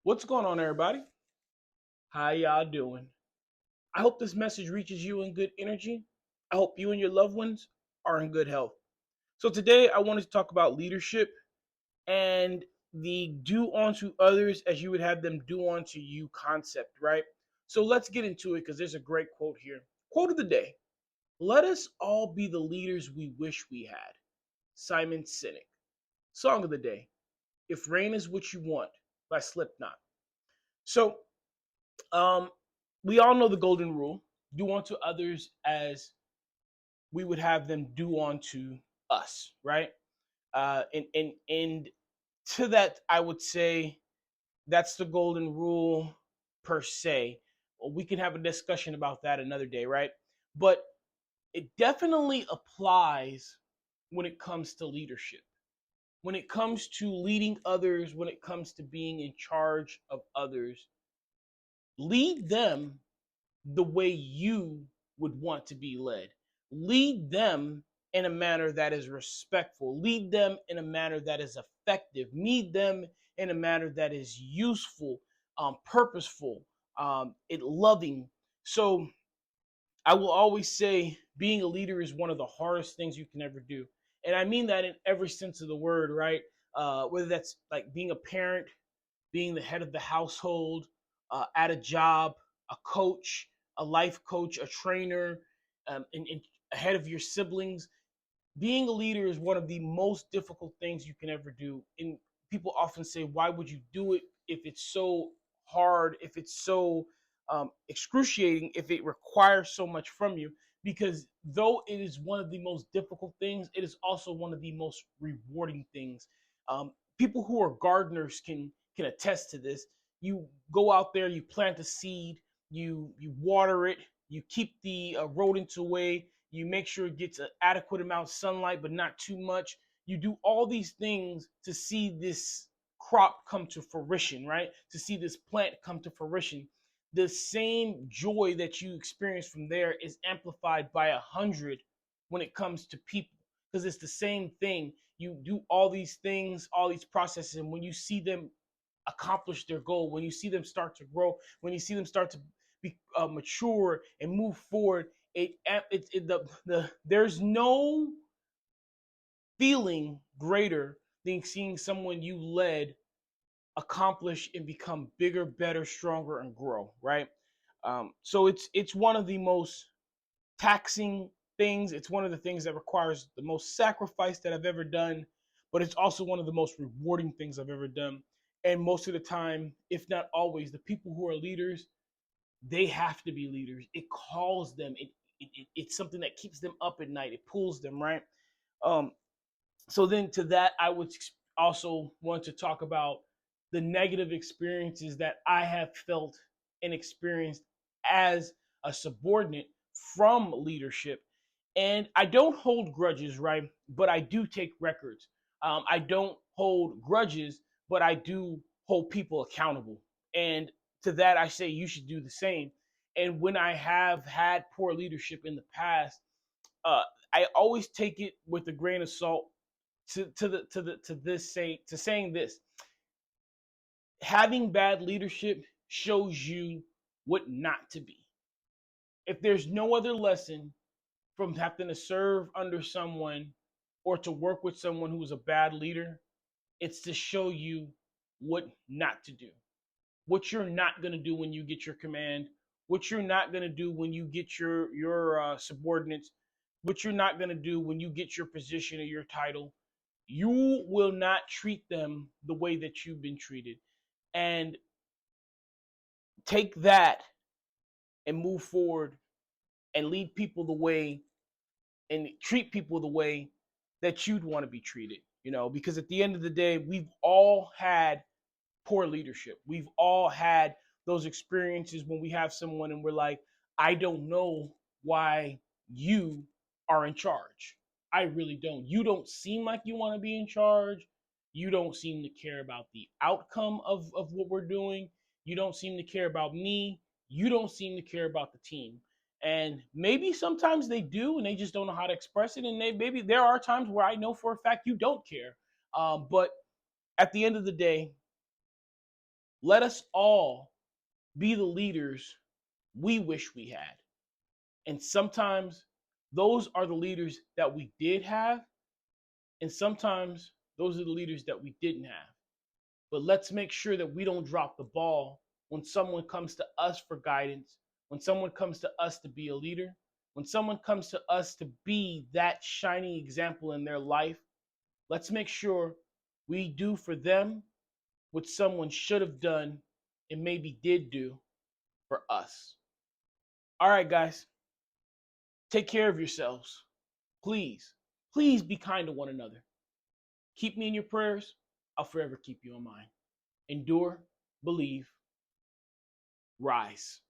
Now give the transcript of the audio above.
What's going on, everybody? How y'all doing? I hope this message reaches you in good energy. I hope you and your loved ones are in good health. So, today I wanted to talk about leadership and the do unto others as you would have them do unto you concept, right? So, let's get into it because there's a great quote here. Quote of the day: "Let us all be the leaders we wish we had." Simon Sinek. Song of the day: "If Rain Is What You Want" by Slipknot. So, Um, we all know the golden rule: do unto others as we would have them do unto us, right? And to that, I would say that's the golden rule per se. We can have a discussion about that another day, right? But it definitely applies when it comes to leadership, when it comes to leading others, when it comes to being in charge of others. Lead them the way you would want to be led. Lead them in a manner that is respectful. Lead them in a manner that is effective. Lead them in a manner that is useful, purposeful, loving. So I will always say being a leader is one of the hardest things you can ever do. And I mean that in every sense of the word, right? Whether that's like being a parent, being the head of the household, at a job, a coach, a life coach, a trainer, and ahead of your siblings. Being a leader is one of the most difficult things you can ever do. And people often say, why would you do it if it's so hard, if it's so excruciating, if it requires so much from you? Because though it is one of the most difficult things, it is also one of the most rewarding things. People who are gardeners can attest to this. You go out there, you plant a seed, you water it, you keep the rodents away, you make sure it gets an adequate amount of sunlight but not too much. You do all these things to see this crop come to fruition, right? To see this plant come to fruition. The same joy that you experience from there is amplified by 100 when it comes to people, because it's the same thing. You do all these things, all these processes, and when you see them accomplish their goal, when you see them start to grow, when you see them start to be mature and move forward, there's no feeling greater than seeing someone you led accomplish and become bigger, better, stronger, and grow. Right. So it's one of the most taxing things. It's one of the things that requires the most sacrifice that I've ever done, but it's also one of the most rewarding things I've ever done. And most of the time, if not always, the people who are leaders, they have to be leaders. It calls them. It's something that keeps them up at night. It pulls them, right. Um, so then to that, I would also want to talk about the negative experiences that I have felt and experienced as a subordinate from leadership. And I don't hold grudges, right? But I do take records. I don't hold grudges, but I do hold people accountable. And to that, I say you should do the same. And when I have had poor leadership in the past, uh, I always take it with a grain of salt to saying this: having bad leadership shows you what not to be. If there's no other lesson from having to serve under someone or to work with someone who is a bad leader, it's to show you what not to do, what you're not going to do when you get your command, what you're not going to do when you get your subordinates, what you're not going to do when you get your position or your title. You will not treat them the way that you've been treated. And take that and move forward and lead people the way and treat people the way that you'd want to be treated, because at the end of the day, we've all had poor leadership. We've all had those experiences when we have someone and we're like, I don't know why you are in charge. I really don't. You don't seem like you want to be in charge. You don't seem to care about the outcome of what we're doing. You don't seem to care about me. You don't seem to care about the team. And maybe sometimes they do and they just don't know how to express it. And maybe there are times where I know for a fact you don't care. But at the end of the day, Let us all be the leaders we wish we had. And sometimes those are the leaders that we did have, and sometimes those are the leaders that we didn't have. But let's make sure that we don't drop the ball when someone comes to us for guidance, when someone comes to us to be a leader, when someone comes to us to be that shining example in their life. Let's make sure we do for them what someone should have done and maybe did do for us. All right, guys, take care of yourselves. Please, please be kind to one another. Keep me in your prayers. I'll forever keep you in mind. Endure, believe, rise.